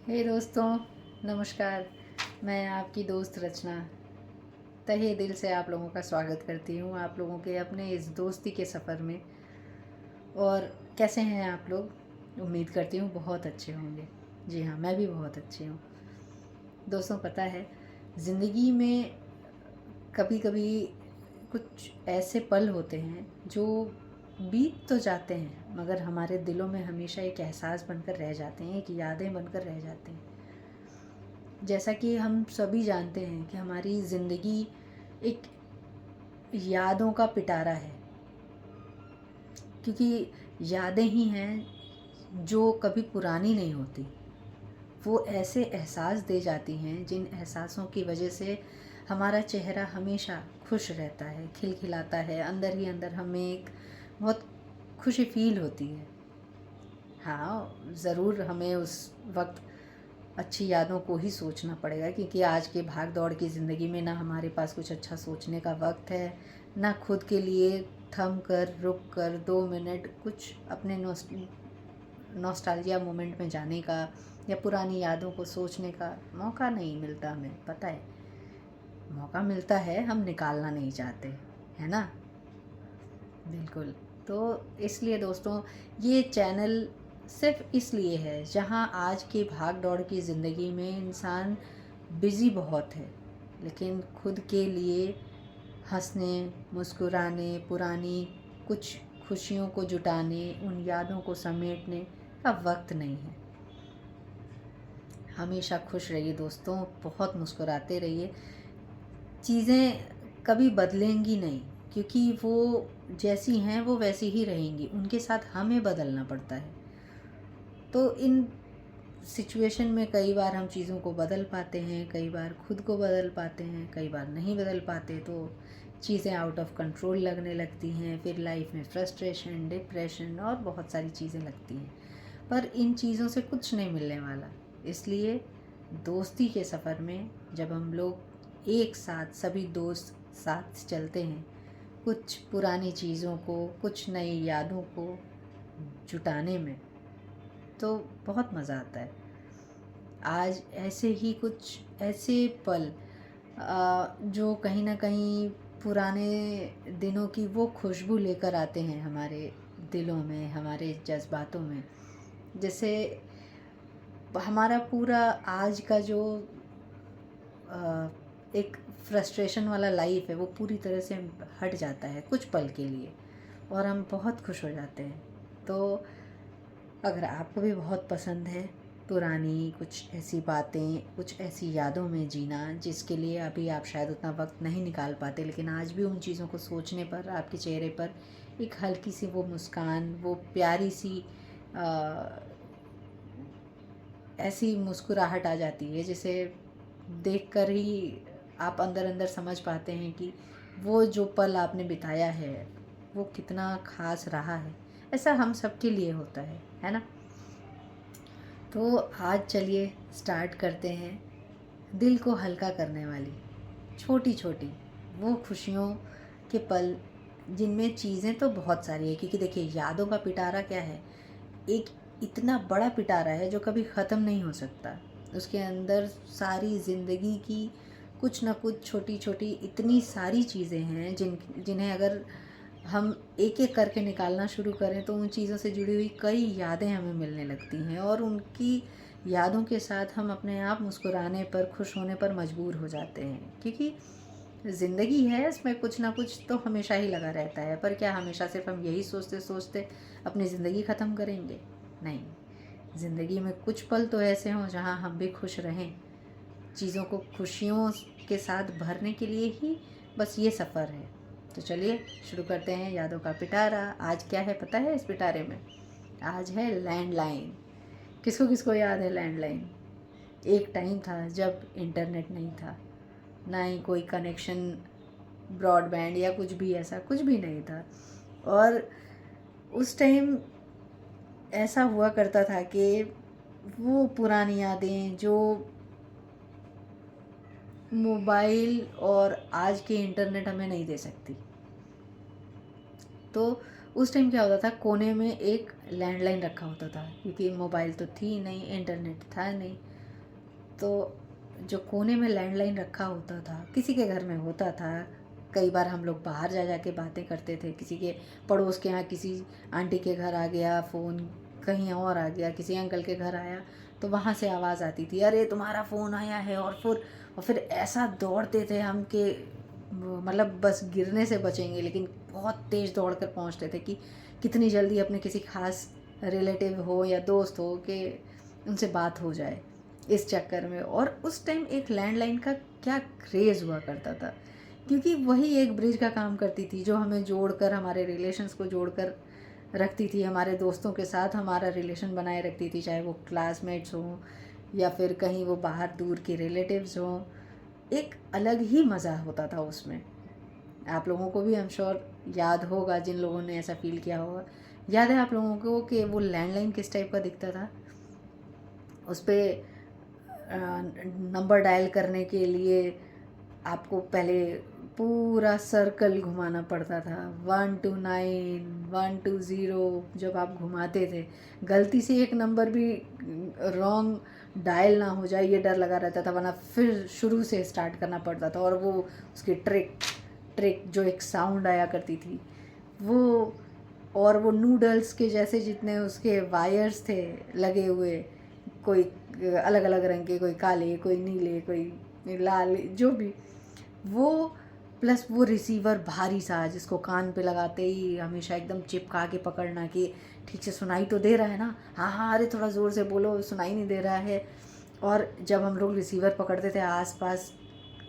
हे दोस्तों, नमस्कार। मैं आपकी दोस्त रचना तहे दिल से आप लोगों का स्वागत करती हूँ आप लोगों के अपने इस दोस्ती के सफ़र में। और कैसे हैं आप लोग? उम्मीद करती हूँ बहुत अच्छे होंगे। जी हाँ, मैं भी बहुत अच्छी हूँ। दोस्तों, पता है, ज़िंदगी में कभी कभी कुछ ऐसे पल होते हैं जो बीत तो जाते हैं मगर हमारे दिलों में हमेशा एक एहसास बनकर रह जाते हैं, एक यादें बनकर रह जाते हैं। जैसा कि हम सभी जानते हैं कि हमारी ज़िंदगी एक यादों का पिटारा है, क्योंकि यादें ही हैं जो कभी पुरानी नहीं होती। वो ऐसे एहसास दे जाती हैं जिन एहसासों की वजह से हमारा चेहरा हमेशा खुश रहता है, खिलखिलाता है। अंदर ही अंदर हमें एक बहुत खुशी फील होती है। हाँ, ज़रूर हमें उस वक्त अच्छी यादों को ही सोचना पड़ेगा, क्योंकि आज के भाग दौड़ की ज़िंदगी में ना हमारे पास कुछ अच्छा सोचने का वक्त है, ना खुद के लिए थम कर रुक कर 2 मिनट कुछ अपने नॉस्टैल्जिया मोमेंट में जाने का या पुरानी यादों को सोचने का मौका नहीं मिलता हमें। पता है, मौका मिलता है, हम निकालना नहीं चाहते, है ना? बिल्कुल। तो इसलिए दोस्तों, ये चैनल सिर्फ़ इसलिए है जहाँ आज की भाग दौड़ की ज़िंदगी में इंसान बिज़ी बहुत है, लेकिन खुद के लिए हंसने, मुस्कुराने, पुरानी कुछ खुशियों को जुटाने, उन यादों को समेटने का वक्त नहीं है। हमेशा खुश रहिए दोस्तों, बहुत मुस्कुराते रहिए। चीज़ें कभी बदलेंगी नहीं, क्योंकि वो जैसी हैं वो वैसी ही रहेंगी, उनके साथ हमें बदलना पड़ता है। तो इन सिचुएशन में कई बार हम चीज़ों को बदल पाते हैं, कई बार खुद को बदल पाते हैं, कई बार नहीं बदल पाते, तो चीज़ें आउट ऑफ कंट्रोल लगने लगती हैं। फिर लाइफ में फ्रस्ट्रेशन, डिप्रेशन और बहुत सारी चीज़ें लगती हैं, पर इन चीज़ों से कुछ नहीं मिलने वाला। इसलिए दोस्ती के सफ़र में जब हम लोग एक साथ सभी दोस्त साथ चलते हैं, कुछ पुरानी चीज़ों को, कुछ नई यादों को जुटाने में, तो बहुत मज़ा आता है। आज ऐसे ही कुछ ऐसे पल जो कहीं ना कहीं पुराने दिनों की वो खुशबू लेकर आते हैं हमारे दिलों में, हमारे जज्बातों में। जैसे हमारा पूरा आज का जो एक फ्रस्ट्रेशन वाला लाइफ है वो पूरी तरह से हट जाता है कुछ पल के लिए, और हम बहुत खुश हो जाते हैं। तो अगर आपको भी बहुत पसंद है पुरानी कुछ ऐसी बातें, कुछ ऐसी यादों में जीना जिसके लिए अभी आप शायद उतना वक्त नहीं निकाल पाते, लेकिन आज भी उन चीज़ों को सोचने पर आपके चेहरे पर एक हल्की सी वो मुस्कान, वो प्यारी सी ऐसी मुस्कुराहट आ जाती है जिसे देखकर ही आप अंदर अंदर समझ पाते हैं कि वो जो पल आपने बिताया है वो कितना ख़ास रहा है। ऐसा हम सबके लिए होता है ना? तो आज चलिए स्टार्ट करते हैं दिल को हल्का करने वाली छोटी छोटी वो खुशियों के पल, जिनमें चीज़ें तो बहुत सारी है। क्योंकि देखिए, यादों का पिटारा क्या है, एक इतना बड़ा पिटारा है जो कभी ख़त्म नहीं हो सकता। उसके अंदर सारी ज़िंदगी की कुछ ना कुछ छोटी छोटी इतनी सारी चीज़ें हैं जिन्हें अगर हम एक एक करके निकालना शुरू करें तो उन चीज़ों से जुड़ी हुई कई यादें हमें मिलने लगती हैं, और उनकी यादों के साथ हम अपने आप मुस्कुराने पर, खुश होने पर मजबूर हो जाते हैं। क्योंकि ज़िंदगी है, इसमें कुछ ना कुछ तो हमेशा ही लगा रहता है। पर क्या हमेशा सिर्फ हम यही सोचते सोचते अपनी ज़िंदगी ख़त्म करेंगे? नहीं, ज़िंदगी में कुछ पल तो ऐसे हों जहाँ हम भी खुश रहें। चीज़ों को खुशियों के साथ भरने के लिए ही बस ये सफ़र है। तो चलिए शुरू करते हैं यादों का पिटारा। आज क्या है पता है इस पिटारे में? आज है लैंडलाइन। किसको किसको याद है लैंडलाइन? एक टाइम था जब इंटरनेट नहीं था, ना ही कोई कनेक्शन, ब्रॉडबैंड या कुछ भी, ऐसा कुछ भी नहीं था। और उस टाइम ऐसा हुआ करता था कि वो पुरानी यादें जो मोबाइल और आज के इंटरनेट हमें नहीं दे सकती। तो उस टाइम क्या होता था, कोने में एक लैंडलाइन रखा होता था, क्योंकि मोबाइल तो थी नहीं, इंटरनेट था नहीं। तो जो कोने में लैंडलाइन रखा होता था, किसी के घर में होता था। कई बार हम लोग बाहर जा जा के बातें करते थे, किसी के पड़ोस के यहाँ किसी आंटी के घर आ गया फ़ोन, कहीं और आ गया, किसी अंकल के घर आया, तो वहाँ से आवाज़ आती थी, अरे तुम्हारा फ़ोन आया है। और फिर ऐसा दौड़ते थे हम कि मतलब बस गिरने से बचेंगे, लेकिन बहुत तेज़ दौड़ कर पहुँचते थे कि कितनी जल्दी अपने किसी खास रिलेटिव हो या दोस्त हो कि उनसे बात हो जाए, इस चक्कर में। और उस टाइम एक लैंडलाइन का क्या क्रेज़ हुआ करता था, क्योंकि वही एक ब्रिज का काम करती थी जो हमें जोड़कर, हमारे रिलेशंस को जोड़कर रखती थी, हमारे दोस्तों के साथ हमारा रिलेशन बनाए रखती थी, चाहे वो क्लासमेट्स हों या फिर कहीं वो बाहर दूर के रिलेटिव्स हों। एक अलग ही मज़ा होता था उसमें। आप लोगों को भी आई एम श्योर याद होगा, जिन लोगों ने ऐसा फील किया होगा। याद है आप लोगों को कि वो लैंडलाइन किस टाइप का दिखता था? उस पर नंबर डायल करने के लिए आपको पहले पूरा सर्कल घुमाना पड़ता था, 129 120। जब आप घुमाते थे, गलती से एक नंबर भी रॉन्ग डायल ना हो जाए, ये डर लगा रहता था, वरना फिर शुरू से स्टार्ट करना पड़ता था। और वो उसकी ट्रिक जो एक साउंड आया करती थी वो, और वो नूडल्स के जैसे जितने उसके वायर्स थे लगे हुए, कोई अलग अलग रंग के, कोई काले, कोई नीले, कोई लाल, जो भी वो, प्लस वो रिसीवर भारी सा जिसको कान पे लगाते ही हमेशा एकदम चिपका के पकड़ना कि ठीक से सुनाई तो दे रहा है ना, हाँ हाँ, अरे थोड़ा ज़ोर से बोलो, सुनाई नहीं दे रहा है। और जब हम लोग रिसीवर पकड़ते थे, आसपास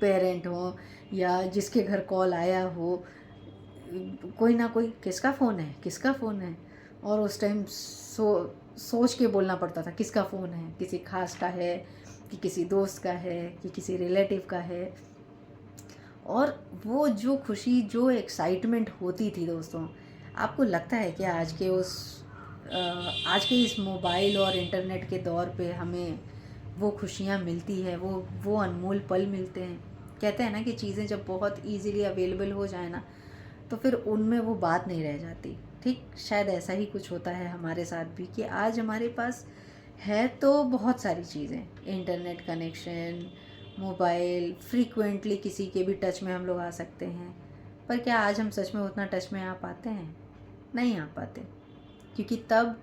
पेरेंट हो या जिसके घर कॉल आया हो, कोई ना कोई, किसका फ़ोन है, किसका फ़ोन है। और उस टाइम सोच के बोलना पड़ता था किसका फ़ोन है, किसी खास का है कि किसी दोस्त का है कि किसी रिलेटिव का है। और वो जो खुशी, जो एक्साइटमेंट होती थी दोस्तों, आपको लगता है कि आज के इस मोबाइल और इंटरनेट के दौर पे हमें वो खुशियाँ मिलती है, वो अनमोल पल मिलते हैं। कहते हैं ना कि चीज़ें जब बहुत इजीली अवेलेबल हो जाए ना, तो फिर उनमें वो बात नहीं रह जाती। ठीक शायद ऐसा ही कुछ होता है हमारे साथ भी कि आज हमारे पास है तो बहुत सारी चीज़ें, इंटरनेट कनेक्शन, मोबाइल, फ्रीक्वेंटली किसी के भी टच में हम लोग आ सकते हैं। पर क्या आज हम सच में उतना टच में आ पाते हैं? नहीं आ पाते, क्योंकि तब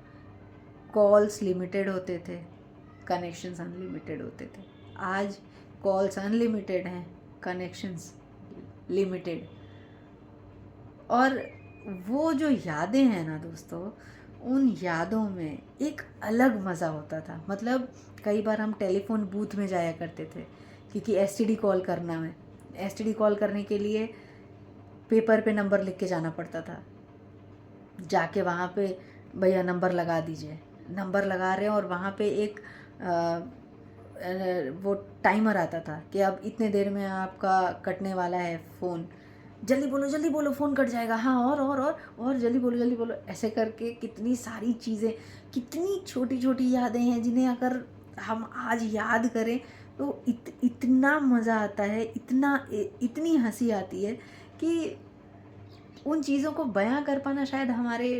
कॉल्स लिमिटेड होते थे, कनेक्शंस अनलिमिटेड होते थे। आज कॉल्स अनलिमिटेड हैं, कनेक्शंस लिमिटेड। और वो जो यादें हैं ना दोस्तों, उन यादों में एक अलग मज़ा होता था। मतलब कई बार हम टेलीफोन बूथ में जाया करते थे, क्योंकि एसटीडी कॉल करना है। एसटीडी कॉल करने के लिए पेपर पे नंबर लिख के जाना पड़ता था, जाके वहाँ पे भैया नंबर लगा दीजिए, नंबर लगा रहे हैं, और वहाँ पे एक वो टाइमर आता था कि अब इतने देर में आपका कटने वाला है फ़ोन, जल्दी बोलो फ़ोन कट जाएगा, हाँ, और जल्दी बोलो। ऐसे करके कितनी सारी चीज़ें, कितनी छोटी छोटी यादें हैं जिन्हें अगर हम आज याद करें तो इतना मज़ा आता है, इतनी हंसी आती है कि उन चीज़ों को बयां कर पाना शायद हमारे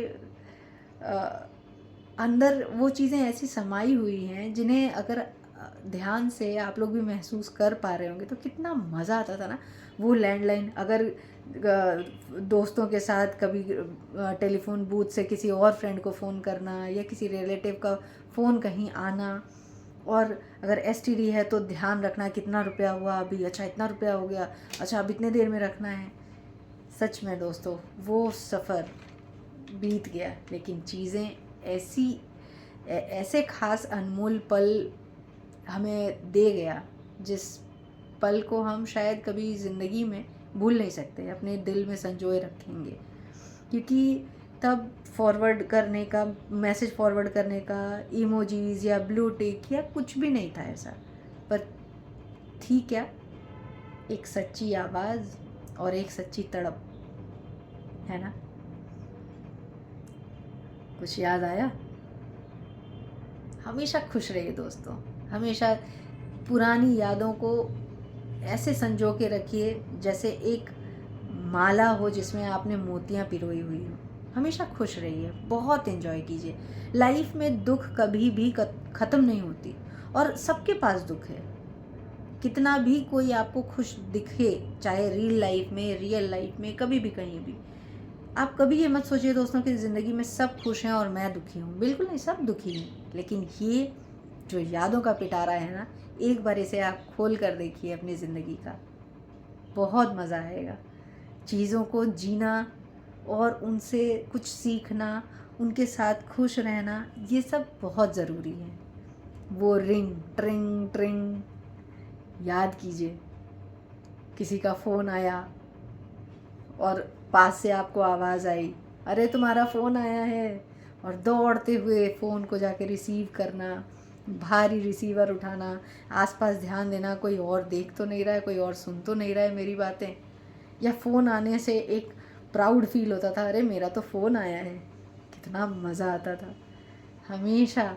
अंदर वो चीज़ें ऐसी समाई हुई हैं जिन्हें अगर ध्यान से आप लोग भी महसूस कर पा रहे होंगे तो कितना मज़ा आता था ना। वो लैंडलाइन, अगर दोस्तों के साथ कभी टेलीफोन बूथ से किसी और फ्रेंड को फ़ोन करना या किसी रिलेटिव का फ़ोन कहीं आना, और अगर एसटीडी है तो ध्यान रखना कितना रुपया हुआ अभी, अच्छा इतना रुपया हो गया, अच्छा अब इतने देर में रखना है। सच में दोस्तों वो सफ़र बीत गया, लेकिन चीज़ें ऐसे खास अनमोल पल हमें दे गया, जिस पल को हम शायद कभी ज़िंदगी में भूल नहीं सकते, अपने दिल में संजोए रखेंगे। क्योंकि तब मैसेज फॉरवर्ड करने का इमोजीज़ या ब्लू टिक या कुछ भी नहीं था ऐसा। पर थी क्या, एक सच्ची आवाज़ और एक सच्ची तड़प, है ना। कुछ याद आया? हमेशा खुश रहिए दोस्तों, हमेशा पुरानी यादों को ऐसे संजो के रखिए जैसे एक माला हो जिसमें आपने मोतियां पिरोई हुई हो। हमेशा खुश रहिए, बहुत एंजॉय कीजिए। लाइफ में दुख कभी भी ख़त्म नहीं होती, और सबके पास दुख है, कितना भी कोई आपको खुश दिखे, चाहे रियल लाइफ में कभी भी कहीं भी, आप कभी ये मत सोचिए दोस्तों कि ज़िंदगी में सब खुश हैं और मैं दुखी हूँ। बिल्कुल नहीं, सब दुखी हैं। लेकिन ये जो यादों का पिटारा है ना, एक बार इसे आप खोल कर देखिए अपनी ज़िंदगी का, बहुत मज़ा आएगा। चीज़ों को जीना और उनसे कुछ सीखना, उनके साथ खुश रहना, ये सब बहुत ज़रूरी है। वो रिंग ट्रिंग ट्रिंग याद कीजिए, किसी का फ़ोन आया और पास से आपको आवाज़ आई, अरे तुम्हारा फ़ोन आया है, और दौड़ते हुए फ़ोन को जाके रिसीव करना, भारी रिसीवर उठाना, आसपास ध्यान देना कोई और देख तो नहीं रहा है, कोई और सुन तो नहीं रहा है मेरी बातें। या फ़ोन आने से एक प्राउड फील होता था, अरे मेरा तो फ़ोन आया है, कितना मज़ा आता था। हमेशा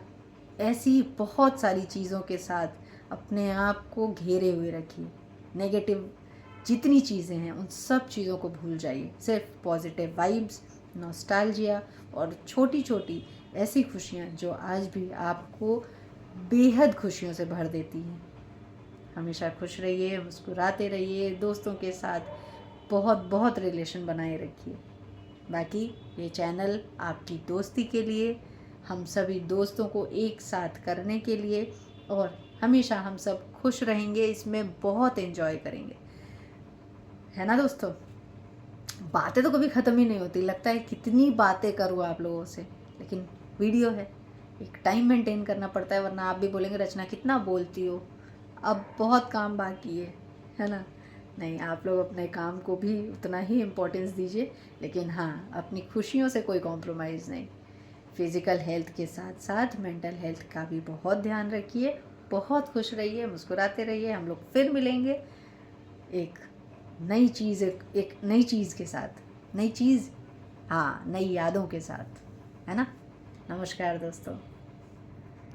ऐसी बहुत सारी चीज़ों के साथ अपने आप को घेरे हुए रखिए। नेगेटिव जितनी चीज़ें हैं उन सब चीज़ों को भूल जाइए, सिर्फ पॉजिटिव वाइब्स, नॉस्टैल्जिया और छोटी छोटी ऐसी खुशियाँ जो आज भी आपको बेहद खुशियों से भर देती हैं। हमेशा खुश रहिए, मुस्कुराते रहिए, दोस्तों के साथ बहुत बहुत रिलेशन बनाए रखिए। बाकी ये चैनल आपकी दोस्ती के लिए, हम सभी दोस्तों को एक साथ करने के लिए, और हमेशा हम सब खुश रहेंगे, इसमें बहुत एंजॉय करेंगे, है ना दोस्तों। बातें तो कभी ख़त्म ही नहीं होती, लगता है कितनी बातें करूँ आप लोगों से, लेकिन वीडियो है, एक टाइम मेंटेन करना पड़ता है, वरना आप भी बोलेंगे रचना कितना बोलती हो, अब बहुत काम बाकी है ना। नहीं, आप लोग अपने काम को भी उतना ही इम्पोर्टेंस दीजिए, लेकिन हाँ, अपनी खुशियों से कोई कॉम्प्रोमाइज़ नहीं। फिज़िकल हेल्थ के साथ साथ मेंटल हेल्थ का भी बहुत ध्यान रखिए। बहुत खुश रहिए, मुस्कुराते रहिए। हम लोग फिर मिलेंगे एक नई चीज़, एक नई चीज़ के साथ, नई चीज़, हाँ, नई यादों के साथ, है ना। नमस्कार दोस्तों।